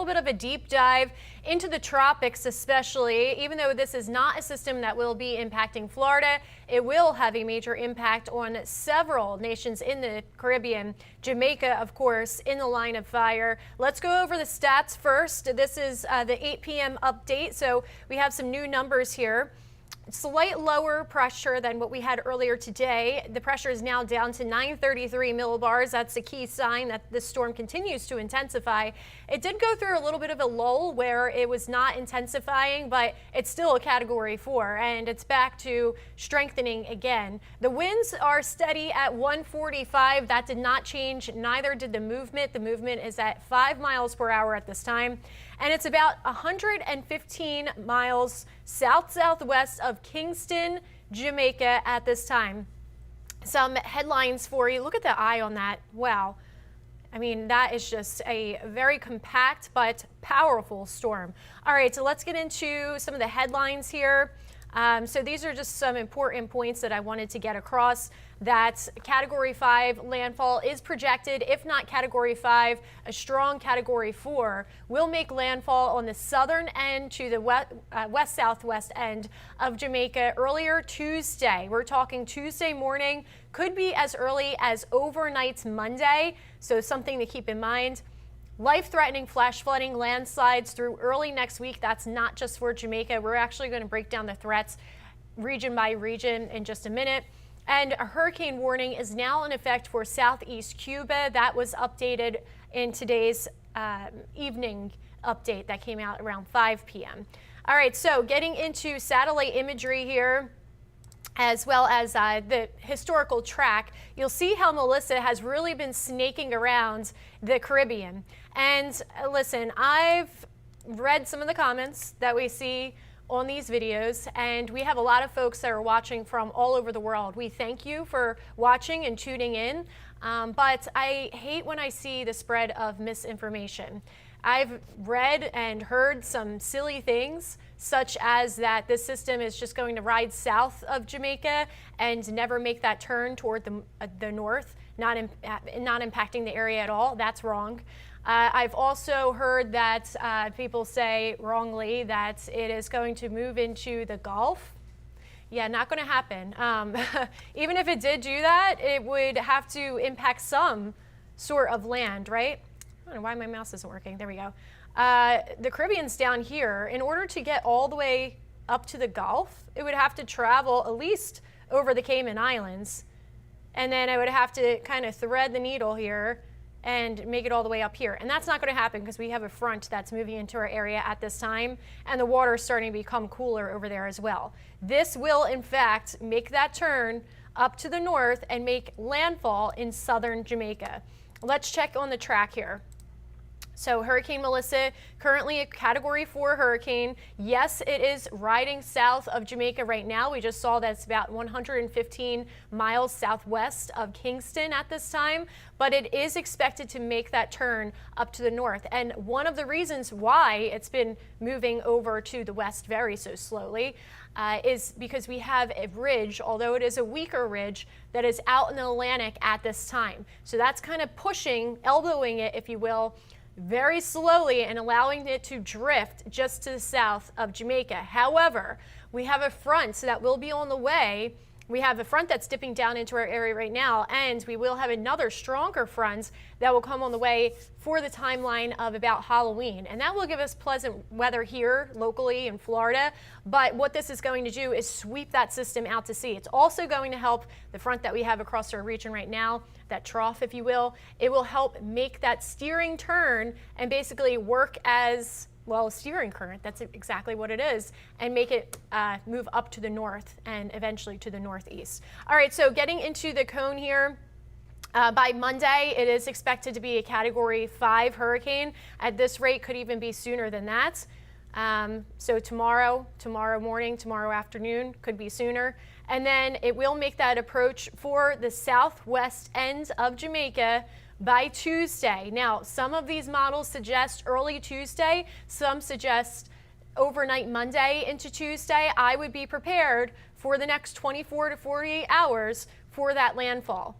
bit of a deep dive into the tropics, especially. Even though this is not a system that will be impacting Florida, it will have a major impact on several nations in the Caribbean. Jamaica, of course, in the line of fire. Let's go over the stats first. This is the 8 p.m. update, so we have some new numbers here. Slight lower pressure than what we had earlier today. The pressure is now down to 933 millibars. That's a key sign that this storm continues to intensify. It did go through a little bit of a lull where it was not intensifying, but it's still a category 4 and it's back to strengthening again. The winds are steady at 145. That did not change. Neither did the movement. The movement is at 5 miles per hour at this time, and it's about 115 miles south-southwest of Kingston, Jamaica at this time. Some headlines for you. Look at the eye on that. Wow. I mean, that is just a very compact but powerful storm. All right, so let's get into some of the headlines here. So these are just some important points that I wanted to get across. That Category 5 landfall is projected. If not Category 5, a strong Category 4 will make landfall on the southern end to the west-southwest end of Jamaica earlier Tuesday. We're talking Tuesday morning, could be as early as overnight Monday, so something to keep in mind. Life-threatening flash flooding, landslides through early next week. That's not just for Jamaica. We're actually going to break down the threats region by region in just a minute. And a hurricane warning is now in effect for southeast Cuba. That was updated in today's evening update that came out around 5 p.m. All right, so getting into satellite imagery here, as well as the historical track, you'll see how Melissa has really been snaking around the Caribbean. And listen, I've read some of the comments that we see on these videos, and we have a lot of folks that are watching from all over the world. We thank you for watching and tuning in, but I hate when I see the spread of misinformation. I've read and heard some silly things, such as that this system is just going to ride south of Jamaica and never make that turn toward the north, not impacting the area at all. That's wrong. I've also heard that people say wrongly that it is going to move into the Gulf. Yeah, not going to happen. Even if it did do that, it would have to impact some sort of land, right? I don't know why my mouse isn't working. There we go. The Caribbean's down here. In order to get all the way up to the Gulf, it would have to travel at least over the Cayman Islands. And then I would have to kind of thread the needle here and make it all the way up here. And that's not going to happen because we have a front that's moving into our area at this time, and the water is starting to become cooler over there as well. This will, in fact, make that turn up to the north and make landfall in southern Jamaica. Let's check on the track here. So Hurricane Melissa, currently a Category 4 hurricane. Yes, it is riding south of Jamaica right now. We just saw that it's about 115 miles southwest of Kingston at this time, but it is expected to make that turn up to the north. And one of the reasons why it's been moving over to the west very so slowly is because we have a ridge, although it is a weaker ridge, that is out in the Atlantic at this time. So that's kind of pushing, elbowing it, if you will, very slowly and allowing it to drift just to the south of Jamaica. However, we have a front that will be on the way. We have a front that's dipping down into our area right now, and we will have another stronger front that will come on the way for the timeline of about Halloween. And that will give us pleasant weather here locally in Florida. But what this is going to do is sweep that system out to sea. It's also going to help the front that we have across our region right now, that trough, if you will. It will help make that steering turn and basically work as well, steering current, that's exactly what it is, and make it move up to the north and eventually to the northeast. All right, so getting into the cone here, by Monday, it is expected to be a Category 5 hurricane. At this rate, could even be sooner than that. So tomorrow morning, tomorrow afternoon, could be sooner. And then it will make that approach for the southwest end of Jamaica by Tuesday. Now, some of these models suggest early Tuesday, some suggest overnight Monday into Tuesday. I would be prepared for the next 24 to 48 hours for that landfall.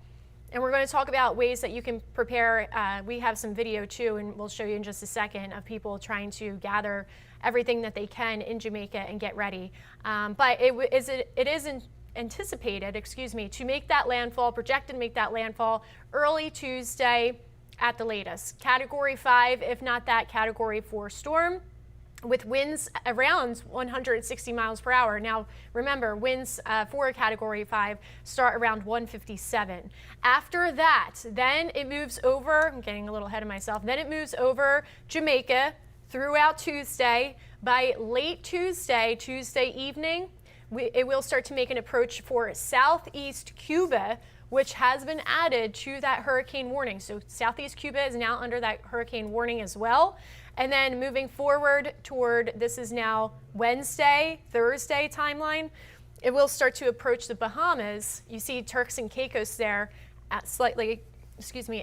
And we're going to talk about ways that you can prepare. We have some video too, and we'll show you in just a second, of people trying to gather everything that they can in Jamaica and get ready. But it is anticipated, to make that landfall, projected to make that landfall early Tuesday at the latest. Category 5, if not that, Category 4 storm, with winds around 160 miles per hour. Now, remember, winds for a Category 5 start around 157. After that, then it moves over, I'm getting a little ahead of myself, then it moves over Jamaica throughout Tuesday. By late Tuesday evening, it will start to make an approach for southeast Cuba, which has been added to that hurricane warning. So southeast Cuba is now under that hurricane warning as well. And then moving forward toward, this is now Wednesday, Thursday timeline, it will start to approach the Bahamas. You see Turks and Caicos there at slightly,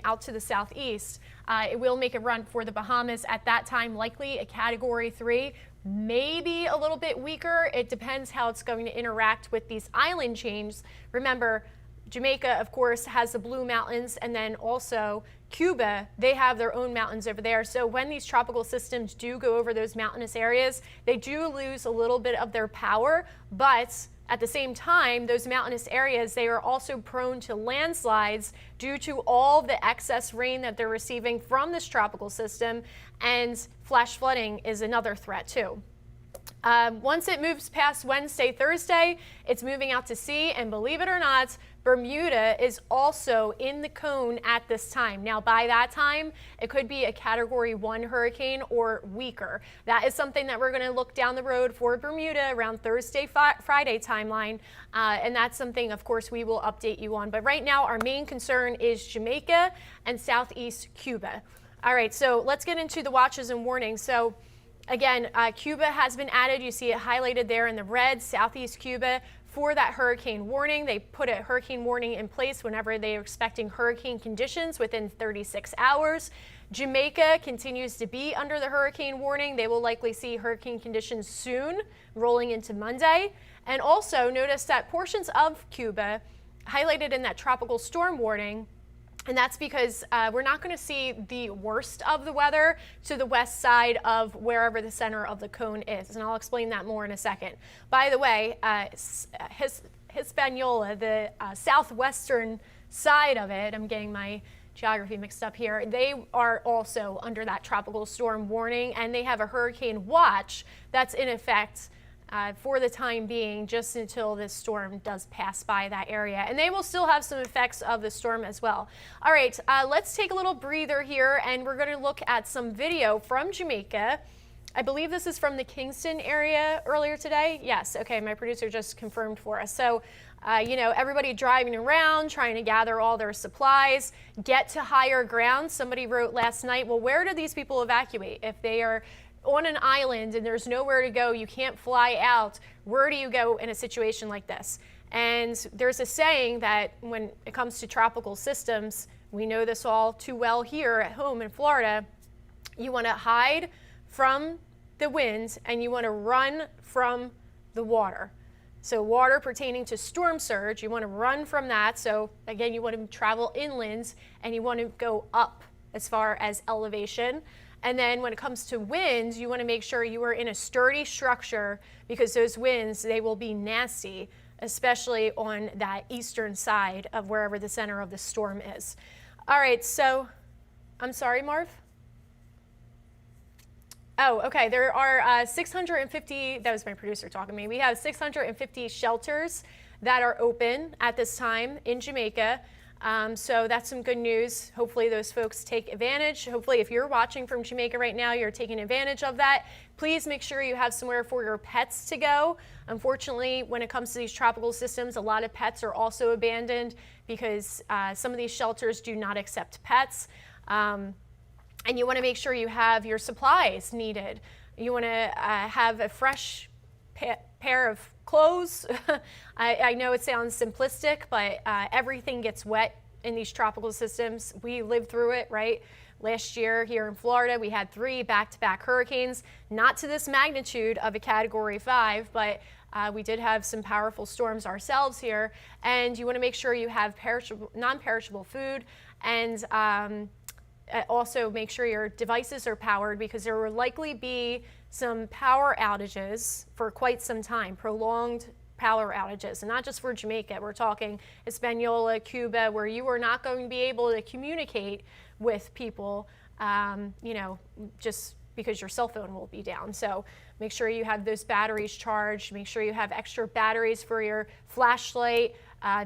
out to the southeast. It will make a run for the Bahamas at that time, likely a Category 3, maybe a little bit weaker. It depends how it's going to interact with these island chains. Remember, Jamaica, of course, has the Blue Mountains, and then also Cuba, they have their own mountains over there. So when these tropical systems do go over those mountainous areas, they do lose a little bit of their power, but at the same time, those mountainous areas, they are also prone to landslides due to all the excess rain that they're receiving from this tropical system, and flash flooding is another threat too. Once it moves past Wednesday, Thursday, it's moving out to sea, and believe it or not, Bermuda is also in the cone at this time. Now, by that time, it could be a Category 1 hurricane or weaker. That is something that we're going to look down the road for Bermuda around Thursday, Friday timeline, and that's something, of course, we will update you on. But right now, our main concern is Jamaica and southeast Cuba. All right, so let's get into the watches and warnings. So again, Cuba has been added. You see it highlighted there in the red, southeast Cuba, for that hurricane warning. They put a hurricane warning in place whenever they are expecting hurricane conditions within 36 hours. Jamaica continues to be under the hurricane warning. They will likely see hurricane conditions soon, rolling into Monday. And also notice that portions of Cuba highlighted in that tropical storm warning, and that's because we're not going to see the worst of the weather to the west side of wherever the center of the cone is. And I'll explain that more in a second. By the way, Hispaniola, the southwestern side of it, I'm getting my geography mixed up here, they are also under that tropical storm warning, and they have a hurricane watch that's in effect for the time being, just until this storm does pass by that area. And they will still have some effects of the storm as well. All right, let's take a little breather here, and we're going to look at some video from Jamaica. I believe this is from the Kingston area earlier today. Yes, okay, my producer just confirmed for us. So, everybody driving around, trying to gather all their supplies, get to higher ground. Somebody wrote last night, well, where do these people evacuate? If they are on an island and there's nowhere to go, you can't fly out, where do you go in a situation like this? And there's a saying that when it comes to tropical systems, we know this all too well here at home in Florida, you want to hide from the winds and you want to run from the water. So water pertaining to storm surge, you want to run from that. So again, you want to travel inland and you want to go up as far as elevation. And then when it comes to winds, you want to make sure you are in a sturdy structure, because those winds, they will be nasty, especially on that eastern side of wherever the center of the storm is. All right, so I'm sorry, Marv? Oh, okay, there are 650, that was my producer talking to me. We have 650 shelters that are open at this time in Jamaica. So that's some good news. Hopefully those folks take advantage. Hopefully if you're watching from Jamaica right now, you're taking advantage of that. Please make sure you have somewhere for your pets to go. Unfortunately, when it comes to these tropical systems, a lot of pets are also abandoned because some of these shelters do not accept pets. And you want to make sure you have your supplies needed. You want to have a fresh pair of clothes. I know it sounds simplistic, but everything gets wet in these tropical systems. We live through it, right? Last year here in Florida, we had 3 back-to-back hurricanes, not to this magnitude of a Category 5, but we did have some powerful storms ourselves here. And you want to make sure you have non-perishable food, and also make sure your devices are powered, because there will likely be some power outages for quite some time, prolonged power outages, and not just for Jamaica. We're talking Hispaniola, Cuba, where you are not going to be able to communicate with people, just because your cell phone will be down. So make sure you have those batteries charged. Make sure you have extra batteries for your flashlight.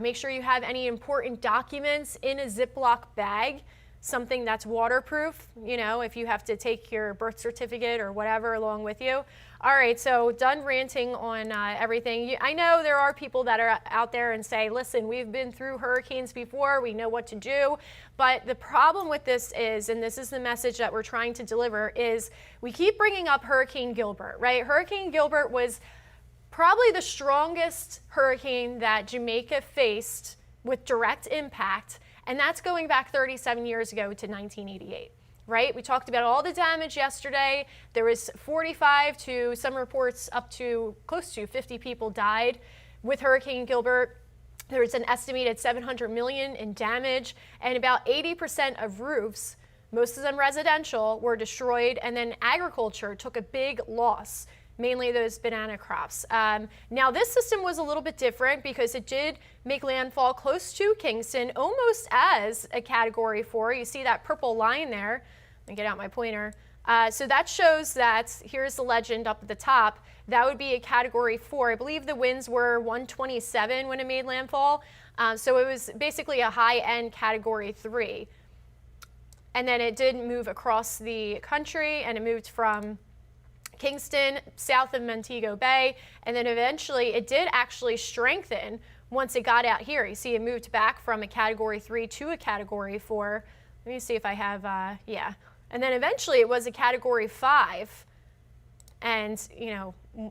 Make sure you have any important documents in a Ziploc bag, something that's waterproof, if you have to take your birth certificate or whatever along with you. All right, so done ranting on everything. I know there are people that are out there and say, listen, we've been through hurricanes before, we know what to do. But the problem with this is, and this is the message that we're trying to deliver, is we keep bringing up Hurricane Gilbert, right? Hurricane Gilbert was probably the strongest hurricane that Jamaica faced with direct impact, and that's going back 37 years ago to 1988. Right? We talked about all the damage yesterday. There was 45 to some reports up to close to 50 people died with Hurricane Gilbert. There was an estimated 700 million in damage, and about 80% of roofs, most of them residential, were destroyed, and then agriculture took a big loss, mainly those banana crops. Now this system was a little bit different because it did make landfall close to Kingston, almost as a Category 4. You see that purple line there. Let me get out my pointer. So that shows that, here's the legend up at the top, that would be a Category 4. I believe the winds were 127 when it made landfall. So it was basically a high-end Category 3. And then it did move across the country, and it moved from Kingston, south of Montego Bay, and then eventually it did actually strengthen once it got out here. You see it moved back from a Category 3 to a Category 4. Let me see if I have, yeah. And then eventually it was a Category 5, and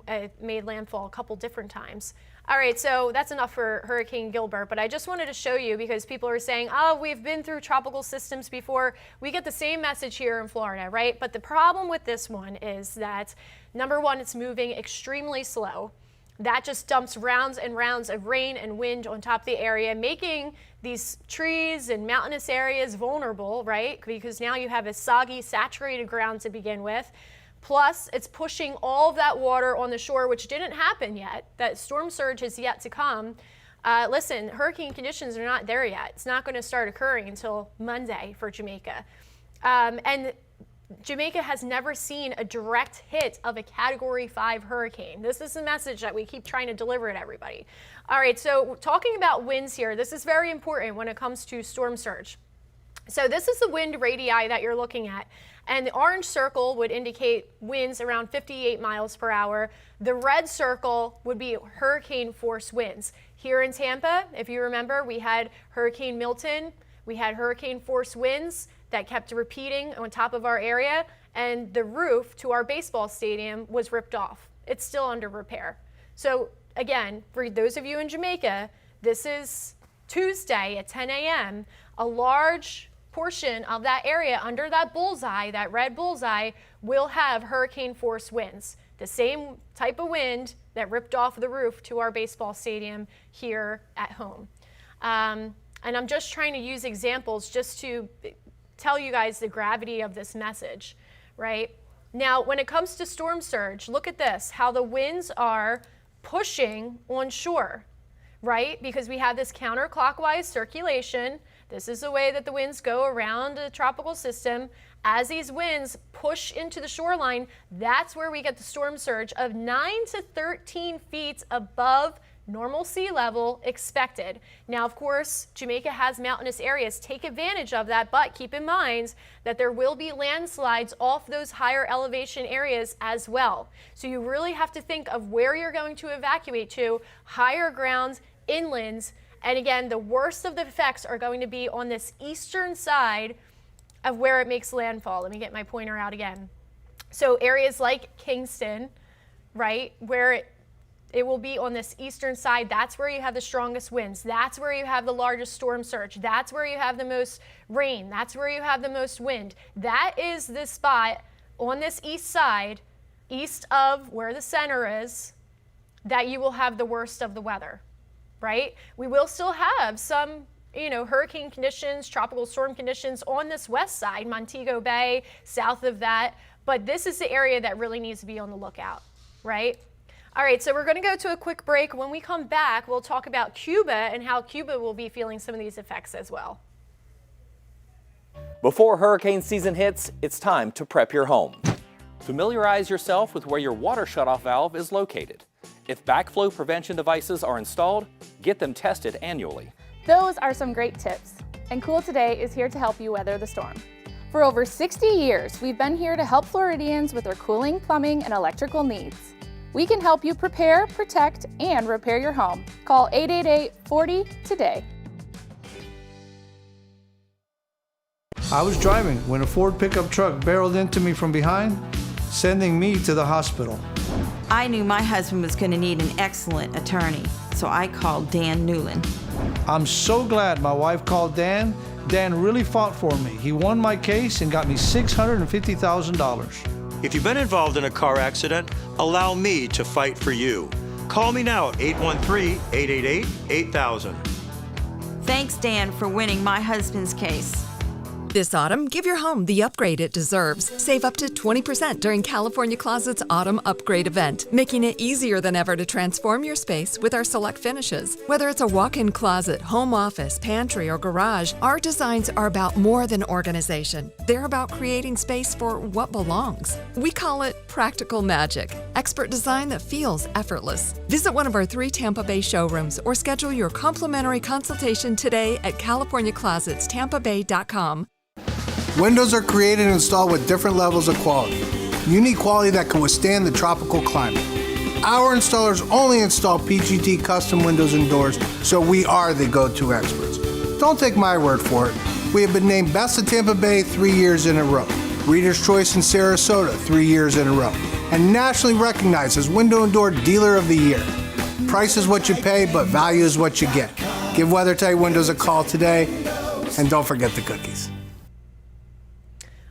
it made landfall a couple different times. All right, so that's enough for Hurricane Gilbert, but I just wanted to show you, because people are saying, oh, we've been through tropical systems before. We get the same message here in Florida, right? But the problem with this one is that, number one, it's moving extremely slow. That just dumps rounds and rounds of rain and wind on top of the area, making these trees and mountainous areas vulnerable, right? Because now you have a soggy, saturated ground to begin with. Plus, it's pushing all of that water on the shore, which didn't happen yet. That storm surge is yet to come. Listen, hurricane conditions are not there yet. It's not going to start occurring until Monday for Jamaica. And Jamaica has never seen a direct hit of a Category 5 hurricane. This is the message that we keep trying to deliver to everybody. All right, so talking about winds here, this is very important when it comes to storm surge. So this is the wind radii that you're looking at, and the orange circle would indicate winds around 58 miles per hour. The red circle would be hurricane force winds. Here in Tampa, if you remember, we had Hurricane Milton, we had hurricane force winds that kept repeating on top of our area, and the roof to our baseball stadium was ripped off. It's still under repair. So again, for those of you in Jamaica, this is Tuesday at 10 a.m. A large portion of that area under that bullseye, that red bullseye, will have hurricane force winds. The same type of wind that ripped off the roof to our baseball stadium here at home. And I'm just trying to use examples just to tell you guys the gravity of this message, right? Now, when it comes to storm surge, look at this, how the winds are pushing on shore, right? Because we have this counterclockwise circulation. This is the way that the winds go around a tropical system. As these winds push into the shoreline, that's where we get the storm surge of 9 to 13 feet above normal sea level expected. Now, of course, Jamaica has mountainous areas. Take advantage of that, but keep in mind that there will be landslides off those higher elevation areas as well. So you really have to think of where you're going to evacuate to, higher grounds, inlands, and again, the worst of the effects are going to be on this eastern side of where it makes landfall. Let me get my pointer out again. So areas like Kingston, right, where It will be on this eastern side. That's where you have the strongest winds. That's where you have the largest storm surge. That's where you have the most rain. That's where you have the most wind. That is the spot on this east side, east of where the center is, that you will have the worst of the weather, right? We will still have some, hurricane conditions, tropical storm conditions on this west side, Montego Bay, south of that. But this is the area that really needs to be on the lookout, right? All right, so we're going to go to a quick break. When we come back, we'll talk about Cuba and how Cuba will be feeling some of these effects as well. Before hurricane season hits, it's time to prep your home. Familiarize yourself with where your water shutoff valve is located. If backflow prevention devices are installed, get them tested annually. Those are some great tips, and Cool Today is here to help you weather the storm. For over 60 years, we've been here to help Floridians with their cooling, plumbing, and electrical needs. We can help you prepare, protect, and repair your home. Call 888-40-TODAY. I was driving when a Ford pickup truck barreled into me from behind, sending me to the hospital. I knew my husband was going to need an excellent attorney, so I called Dan Newland. I'm so glad my wife called Dan. Dan really fought for me. He won my case and got me $650,000. If you've been involved in a car accident, allow me to fight for you. Call me now at 813-888-8000. Thanks, Dan, for winning my husband's case. This autumn, give your home the upgrade it deserves. Save up to 20% during California Closet's Autumn Upgrade event, making it easier than ever to transform your space with our select finishes. Whether it's a walk-in closet, home office, pantry, or garage, our designs are about more than organization. They're about creating space for what belongs. We call it practical magic, expert design that feels effortless. Visit one of our 3 Tampa Bay showrooms or schedule your complimentary consultation today at CaliforniaClosetsTampaBay.com. Windows are created and installed with different levels of quality. You need quality that can withstand the tropical climate. Our installers only install PGT custom windows and doors, so we are the go-to experts. Don't take my word for it. We have been named Best of Tampa Bay 3 years in a row, Reader's Choice in Sarasota 3 years in a row, and nationally recognized as Window and Door Dealer of the Year. Price is what you pay, but value is what you get. Give WeatherTight Windows a call today, and don't forget the cookies.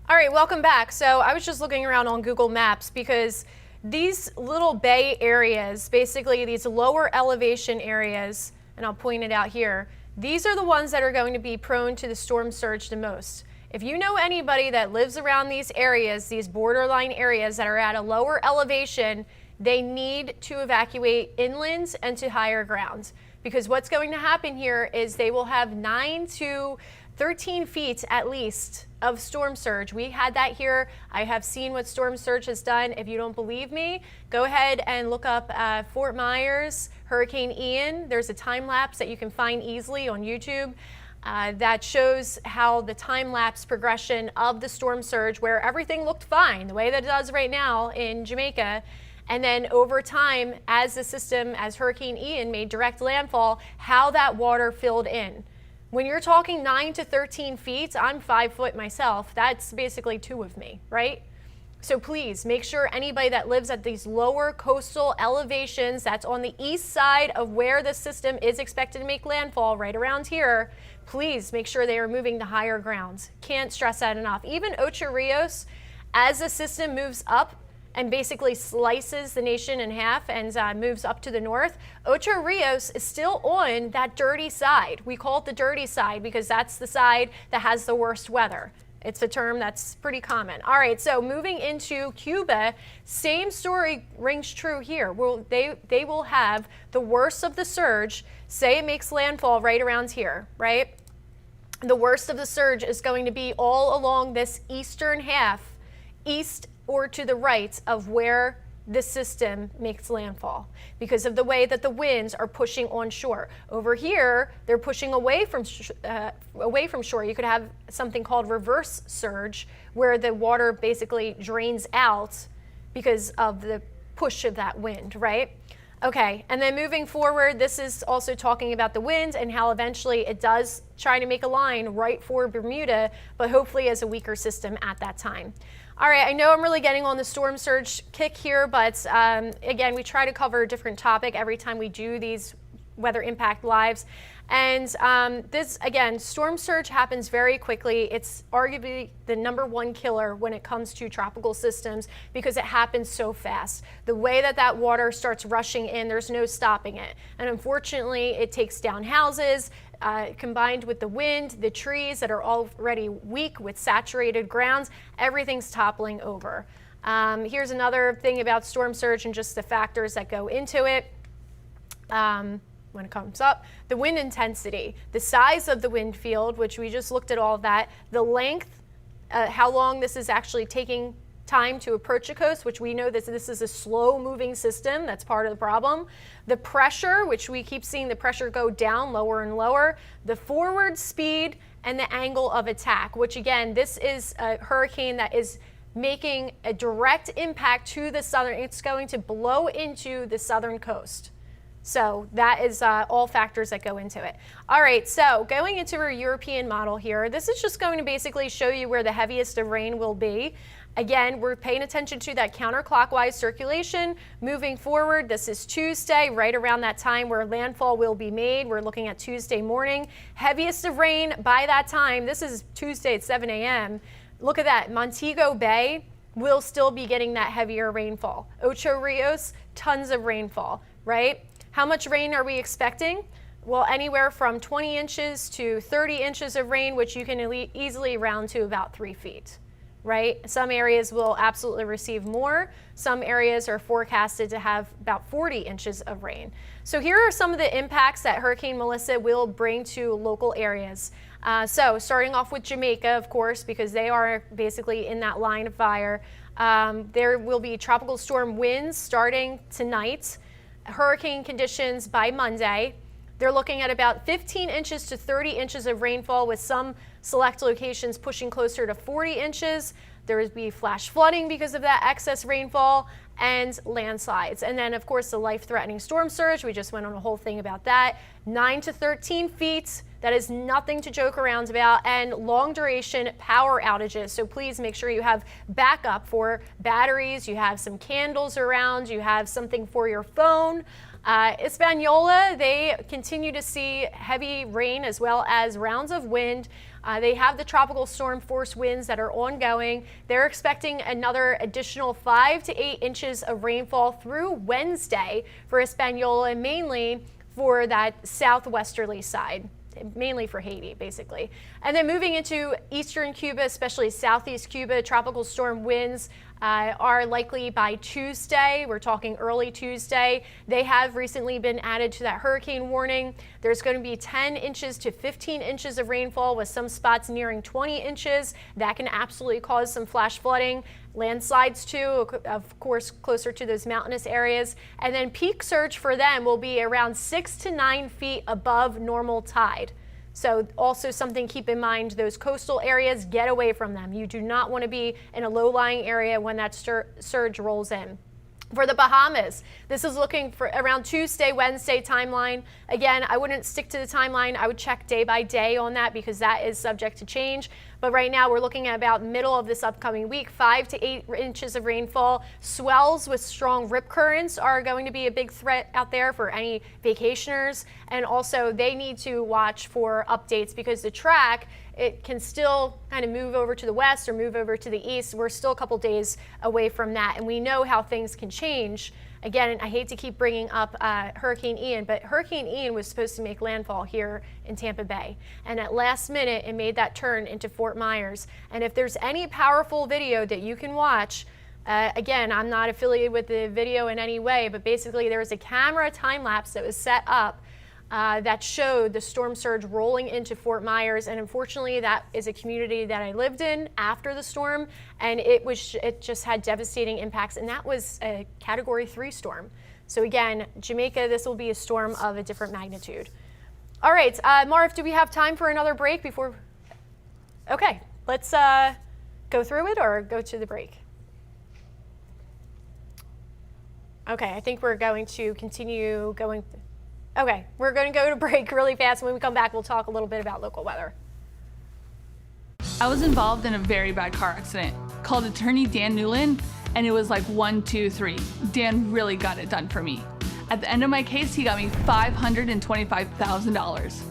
All right, welcome back. So I was just looking around on Google Maps because these little bay areas, basically these lower elevation areas, and I'll point it out here, these are the ones that are going to be prone to the storm surge the most. If you know anybody that lives around these areas, these borderline areas that are at a lower elevation, they need to evacuate inland and to higher ground. Because what's going to happen here is they will have 9 to 13 feet at least of storm surge. We had that here. I have seen what storm surge has done. If you don't believe me, go ahead and look up Fort Myers, Hurricane Ian. There's a time lapse that you can find easily on YouTube that shows how the time lapse progression of the storm surge, where everything looked fine, the way that it does right now in Jamaica. And then over time, as the system, as Hurricane Ian made direct landfall, how that water filled in. When you're talking 9 to 13 feet, I'm 5 foot myself. That's basically 2 of me, right? So please make sure anybody that lives at these lower coastal elevations, that's on the east side of where the system is expected to make landfall, right around here, please make sure they are moving to higher grounds. Can't stress that enough. Even Ocho Rios, as the system moves up and basically slices the nation in half and moves up to the north, Ocho Rios is still on that dirty side. We call it the dirty side because that's the side that has the worst weather. It's a term that's pretty common. All right, so moving into Cuba, same story rings true here. They will have the worst of the surge. Say it makes landfall right around here, right? The worst of the surge is going to be all along this eastern half, east or to the right of where the system makes landfall because of the way that the winds are pushing onshore. Over here, they're pushing away from shore. You could have something called reverse surge, where the water basically drains out because of the push of that wind, right? Okay, and then moving forward, this is also talking about the wind and how eventually it does try to make a line right for Bermuda, but hopefully as a weaker system at that time. All right, I know I'm really getting on the storm surge kick here, but again, we try to cover a different topic every time we do these weather impact lives. And this, again, storm surge happens very quickly. It's arguably the #1 killer when it comes to tropical systems because it happens so fast. The way that that water starts rushing in, there's no stopping it. And unfortunately, it takes down houses, combined with the wind, the trees that are already weak with saturated grounds, everything's toppling over. Here's another thing about storm surge and just the factors that go into it. When it comes up, the wind intensity, the size of the wind field, which we just looked at all of that, the length, how long this is actually taking time to approach a coast, which we know that this is a slow moving system. That's part of the problem. The pressure, which we keep seeing the pressure go down lower and lower, the forward speed, and the angle of attack, which again, this is a hurricane that is making a direct impact to the southern, it's going to blow into the southern coast. So that is all factors that go into it. All right, so going into our European model here, this is just going to basically show you where the heaviest of rain will be. Again, we're paying attention to that counterclockwise circulation. Moving forward, this is Tuesday, right around that time where landfall will be made. We're looking at Tuesday morning. Heaviest of rain by that time, this is Tuesday at 7 a.m. Look at that, Montego Bay will still be getting that heavier rainfall. Ocho Rios, tons of rainfall, right? How much rain are we expecting? Well, anywhere from 20 inches to 30 inches of rain, which you can easily round to about 3 feet, right? Some areas will absolutely receive more. Some areas are forecasted to have about 40 inches of rain. So here are some of the impacts that Hurricane Melissa will bring to local areas. So starting off with Jamaica, of course, because they are basically in that line of fire. There will be tropical storm winds starting tonight. Hurricane conditions by Monday. They're looking at about 15 inches to 30 inches of rainfall with some select locations pushing closer to 40 inches. There would be flash flooding because of that excess rainfall and landslides. And then of course the life-threatening storm surge, we just went on a whole thing about that. 9 to 13 feet, that is nothing to joke around about, and long duration power outages. So please make sure you have backup for batteries, you have some candles around, you have something for your phone. Hispaniola, they continue to see heavy rain as well as rounds of wind. They have the tropical storm force winds that are ongoing. They're expecting another additional 5 to 8 inches of rainfall through Wednesday for Hispaniola, and mainly for that southwesterly side, mainly for Haiti, basically. And then moving into eastern Cuba, especially southeast Cuba, tropical storm winds are likely by Tuesday. We're talking early Tuesday. They have recently been added to that hurricane warning. There's going to be 10 inches to 15 inches of rainfall with some spots nearing 20 inches. That can absolutely cause some flash flooding. Landslides too, of course, closer to those mountainous areas. And then peak surge for them will be around 6 to 9 feet above normal tide. So also something to keep in mind, those coastal areas, get away from them. You do not want to be in a low-lying area when that surge rolls in. For the Bahamas, this is looking for around Tuesday, Wednesday timeline. Again, I wouldn't stick to the timeline. I would check day by day on that because that is subject to change. But right now we're looking at about middle of this upcoming week, 5 to 8 inches of rainfall. Swells with strong rip currents are going to be a big threat out there for any vacationers. And also they need to watch for updates because the track, it can still kind of move over to the west or move over to the east. We're still a couple days away from that, and we know how things can change. Again, I hate to keep bringing up Hurricane Ian, but Hurricane Ian was supposed to make landfall here in Tampa Bay, and at last minute it made that turn into Fort Myers. And if there's any powerful video that you can watch, again, I'm not affiliated with the video in any way, but basically there was a camera time lapse that was set up that showed the storm surge rolling into Fort Myers, and unfortunately that is a community that I lived in after the storm, and it just had devastating impacts, and that was a Category 3 storm. So again, Jamaica, this will be a storm of a different magnitude. All right, Marv, do we have time for another break before? Okay, let's go through it or go to the break. Okay, I think we're going to continue going. Okay, we're going to go to break really fast. When we come back, we'll talk a little bit about local weather. I was involved in a very bad car accident. called attorney Dan Newland, and it was like 1, 2, 3. Dan really got it done for me. At the end of my case, he got me $525,000.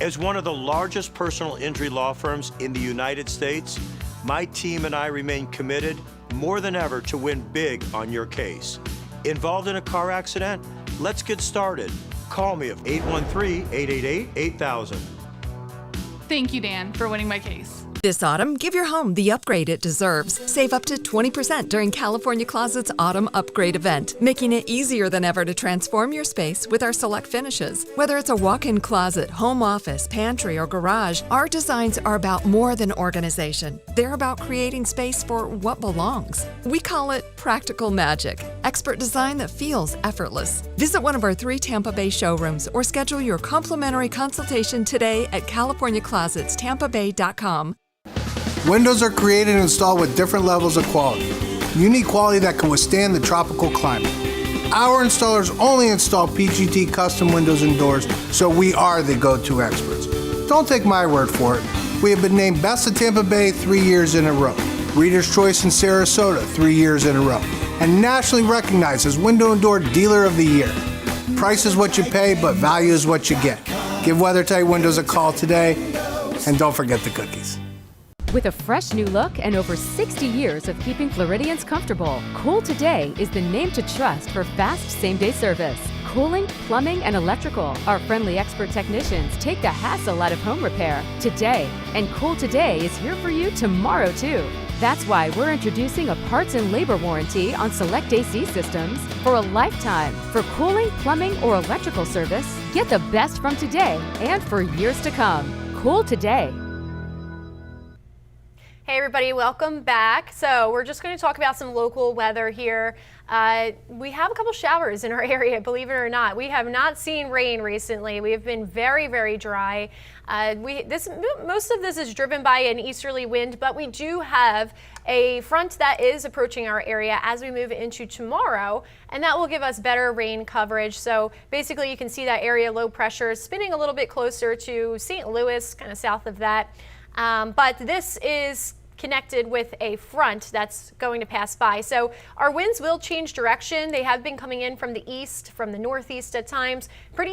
As one of the largest personal injury law firms in the United States, my team and I remain committed more than ever to win big on your case. Involved in a car accident? Let's get started. Call me at 813-888-8000. Thank you, Dan, for winning my case. This autumn, give your home the upgrade it deserves. Save up to 20% during California Closet's Autumn Upgrade event, making it easier than ever to transform your space with our select finishes. Whether it's a walk-in closet, home office, pantry, or garage, our designs are about more than organization. They're about creating space for what belongs. We call it practical magic, expert design that feels effortless. Visit one of our 3 Tampa Bay showrooms or schedule your complimentary consultation today at CaliforniaClosetsTampaBay.com. Windows are created and installed with different levels of quality. You need quality that can withstand the tropical climate. Our installers only install PGT custom windows and doors, so we are the go-to experts. Don't take my word for it. We have been named Best of Tampa Bay 3 years in a row, Reader's Choice in Sarasota 3 years in a row, and nationally recognized as Window and Door Dealer of the Year. Price is what you pay, but value is what you get. Give WeatherTight Windows a call today, and don't forget the cookies. With a fresh new look and over 60 years of keeping Floridians comfortable, Cool Today is the name to trust for fast same-day service. Cooling, plumbing, and electrical. Our friendly expert technicians take the hassle out of home repair today. And Cool Today is here for you tomorrow, too. That's why we're introducing a parts and labor warranty on select AC systems for a lifetime. For cooling, plumbing, or electrical service, get the best from today and for years to come. Cool Today. Hey everybody, welcome back. So we're just going to talk about some local weather here. We have a couple showers in our area, believe it or not. We have not seen rain recently. We have been very, very dry. Most of this is driven by an easterly wind, but we do have a front that is approaching our area as we move into tomorrow, and that will give us better rain coverage. So basically you can see that area low pressure spinning a little bit closer to St. Louis, kind of south of that. But this is connected with a front that's going to pass by. So our winds will change direction. They have been coming in from the east, from the northeast at times. Pretty